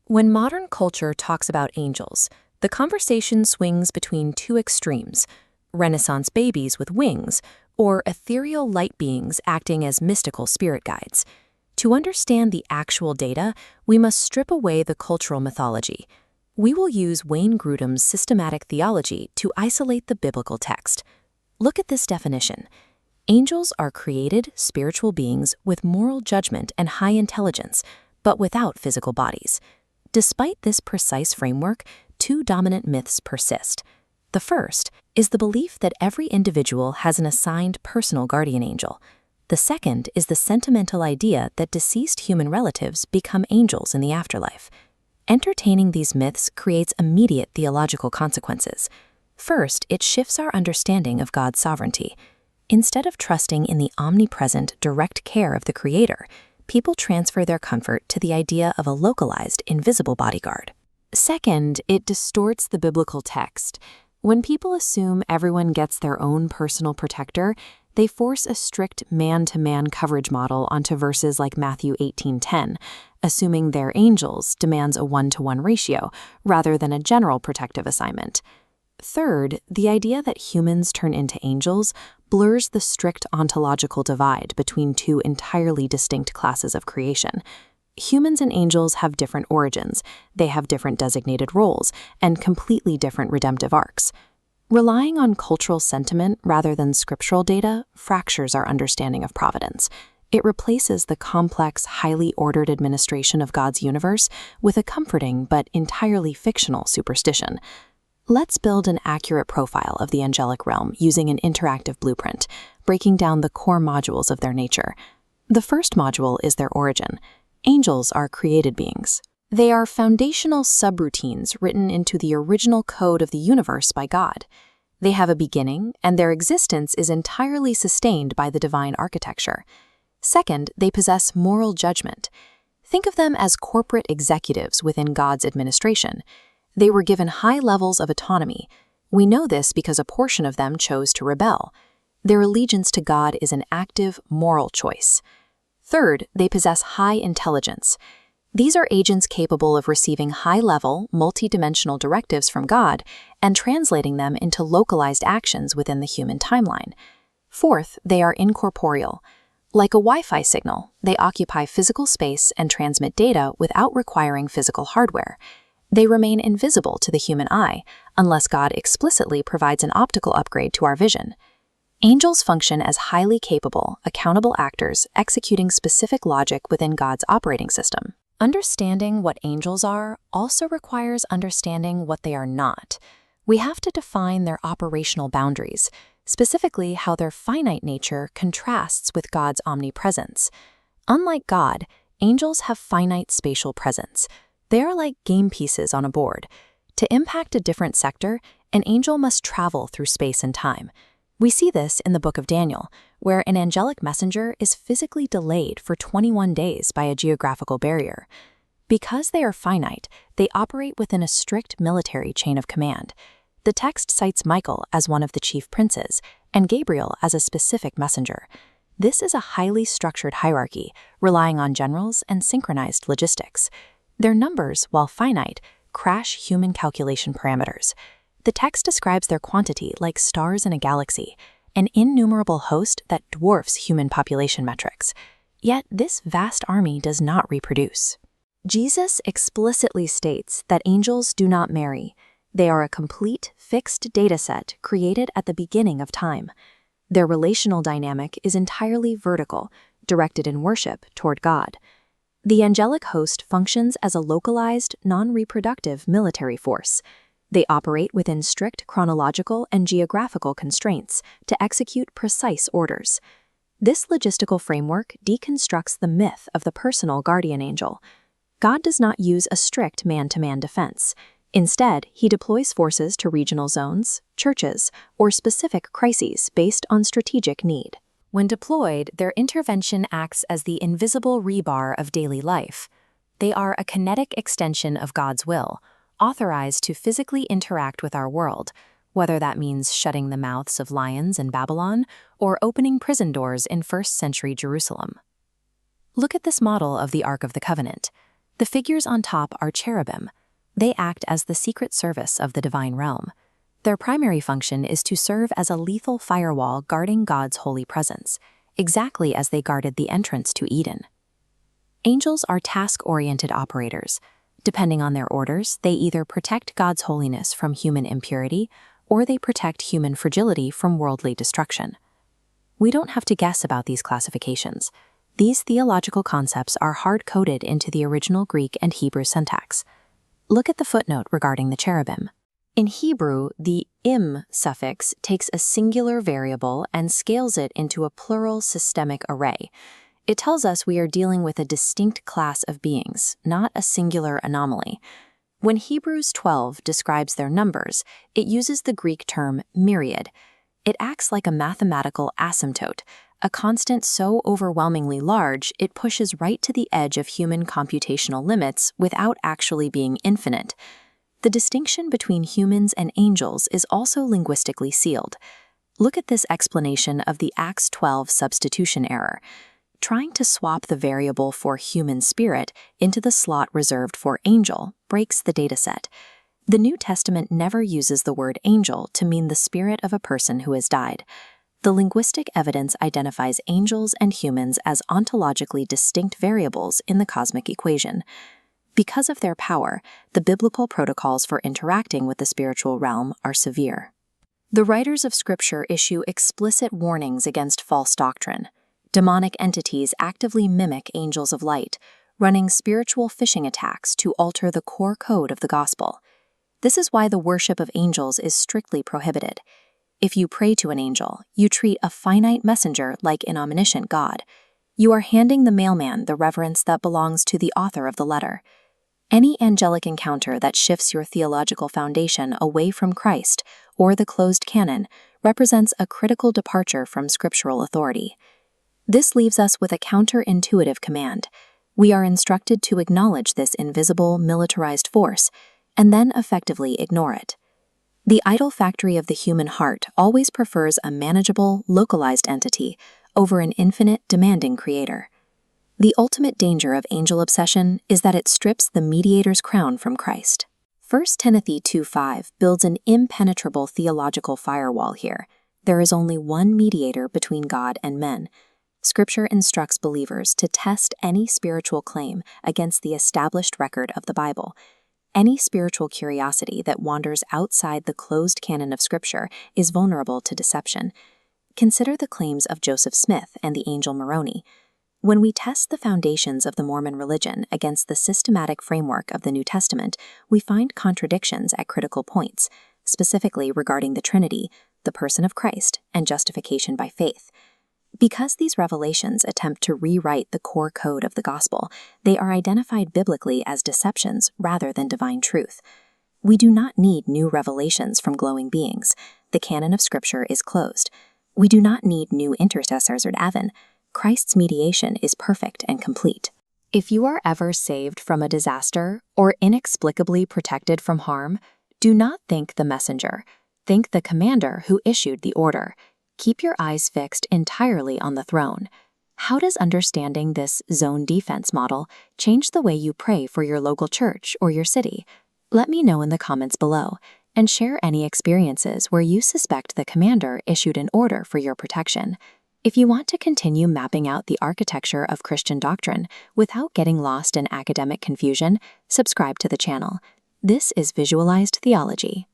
When modern culture talks about angels, the conversation swings between two extremes: Renaissance babies with wings, or ethereal light beings acting as mystical spirit guides. To understand the actual data, we must strip away the cultural mythology. We will use Wayne Grudem's systematic theology to isolate the biblical text. Look at this definition. Angels are created, spiritual beings with moral judgment and high intelligence, but without physical bodies. Despite this precise framework, two dominant myths persist. The first is the belief that every individual has an assigned personal guardian angel. The second is the sentimental idea that deceased human relatives become angels in the afterlife. Entertaining these myths creates immediate theological consequences. First, it shifts our understanding of God's sovereignty. Instead of trusting in the omnipresent, direct care of the Creator, people transfer their comfort to the idea of a localized, invisible bodyguard. Second, it distorts the biblical text. When people assume everyone gets their own personal protector, they force a strict man-to-man coverage model onto verses like Matthew 18:10, assuming they're angels demands a 1-to-1 ratio rather than a general protective assignment. Third, the idea that humans turn into angels blurs the strict ontological divide between two entirely distinct classes of creation. Humans and angels have different origins, they have different designated roles, and completely different redemptive arcs. Relying on cultural sentiment rather than scriptural data fractures our understanding of providence. It replaces the complex, highly ordered administration of God's universe with a comforting but entirely fictional superstition. Let's build an accurate profile of the angelic realm using an interactive blueprint, breaking down the core modules of their nature. The first module is their origin. Angels are created beings. They are foundational subroutines written into the original code of the universe by God. They have a beginning, and their existence is entirely sustained by the divine architecture. Second, they possess moral judgment. Think of them as corporate executives within God's administration. They were given high levels of autonomy. We know this because a portion of them chose to rebel. Their allegiance to God is an active, moral choice. Third, they possess high intelligence. These are agents capable of receiving high-level, multi-dimensional directives from God and translating them into localized actions within the human timeline. Fourth, they are incorporeal. Like a Wi-Fi signal, they occupy physical space and transmit data without requiring physical hardware. They remain invisible to the human eye unless God explicitly provides an optical upgrade to our vision. Angels function as highly capable, accountable actors executing specific logic within God's operating system. Understanding what angels are also requires understanding what they are not. We have to define their operational boundaries, specifically how their finite nature contrasts with God's omnipresence. Unlike God, angels have finite spatial presence. They are like game pieces on a board. To impact a different sector, an angel must travel through space and time. We see this in the book of Daniel, where an angelic messenger is physically delayed for 21 days by a geographical barrier. Because they are finite, they operate within a strict military chain of command. The text cites Michael as one of the chief princes, and Gabriel as a specific messenger. This is a highly structured hierarchy, relying on generals and synchronized logistics. Their numbers, while finite, crash human calculation parameters. The text describes their quantity like stars in a galaxy, an innumerable host that dwarfs human population metrics. Yet this vast army does not reproduce. Jesus explicitly states that angels do not marry. They are a complete, fixed dataset created at the beginning of time. Their relational dynamic is entirely vertical, directed in worship toward God. The angelic host functions as a localized, non-reproductive military force. They operate within strict chronological and geographical constraints to execute precise orders. This logistical framework deconstructs the myth of the personal guardian angel. God does not use a strict man-to-man defense. Instead, he deploys forces to regional zones, churches, or specific crises based on strategic need. When deployed, their intervention acts as the invisible rebar of daily life. They are a kinetic extension of God's will, authorized to physically interact with our world, whether that means shutting the mouths of lions in Babylon or opening prison doors in first-century Jerusalem. Look at this model of the Ark of the Covenant. The figures on top are cherubim. They act as the secret service of the divine realm. Their primary function is to serve as a lethal firewall guarding God's holy presence, exactly as they guarded the entrance to Eden. Angels are task-oriented operators. Depending on their orders, they either protect God's holiness from human impurity, or they protect human fragility from worldly destruction. We don't have to guess about these classifications. These theological concepts are hard-coded into the original Greek and Hebrew syntax. Look at the footnote regarding the cherubim. In Hebrew, the im suffix takes a singular variable and scales it into a plural systemic array. It tells us we are dealing with a distinct class of beings, not a singular anomaly. When Hebrews 12 describes their numbers, it uses the Greek term myriad. It acts like a mathematical asymptote, a constant so overwhelmingly large it pushes right to the edge of human computational limits without actually being infinite. The distinction between humans and angels is also linguistically sealed. Look at this explanation of the Acts 12 substitution error. Trying to swap the variable for human spirit into the slot reserved for angel breaks the dataset. The New Testament never uses the word angel to mean the spirit of a person who has died. The linguistic evidence identifies angels and humans as ontologically distinct variables in the cosmic equation. Because of their power, the biblical protocols for interacting with the spiritual realm are severe. The writers of Scripture issue explicit warnings against false doctrine. Demonic entities actively mimic angels of light, running spiritual phishing attacks to alter the core code of the gospel. This is why the worship of angels is strictly prohibited. If you pray to an angel, you treat a finite messenger like an omniscient God. You are handing the mailman the reverence that belongs to the author of the letter. Any angelic encounter that shifts your theological foundation away from Christ or the closed canon represents a critical departure from scriptural authority. This leaves us with a counterintuitive command. We are instructed to acknowledge this invisible, militarized force and then effectively ignore it. The idol factory of the human heart always prefers a manageable, localized entity over an infinite, demanding creator. The ultimate danger of angel obsession is that it strips the mediator's crown from Christ. 1 Timothy 2:5 builds an impenetrable theological firewall here. There is only one mediator between God and men. Scripture instructs believers to test any spiritual claim against the established record of the Bible. Any spiritual curiosity that wanders outside the closed canon of Scripture is vulnerable to deception. Consider the claims of Joseph Smith and the angel Moroni. When we test the foundations of the Mormon religion against the systematic framework of the New Testament, we find contradictions at critical points, specifically regarding the Trinity, the person of Christ, and justification by faith. Because these revelations attempt to rewrite the core code of the gospel, they are identified biblically as deceptions rather than divine truth. We do not need new revelations from glowing beings. The canon of Scripture is closed. We do not need new intercessors at Avon. Christ's mediation is perfect and complete. If you are ever saved from a disaster or inexplicably protected from harm, do not think the messenger. Think the commander who issued the order. Keep your eyes fixed entirely on the throne. How does understanding this zone defense model change the way you pray for your local church or your city? Let me know in the comments below, and share any experiences where you suspect the commander issued an order for your protection. If you want to continue mapping out the architecture of Christian doctrine without getting lost in academic confusion, subscribe to the channel. This is Visualized Theology.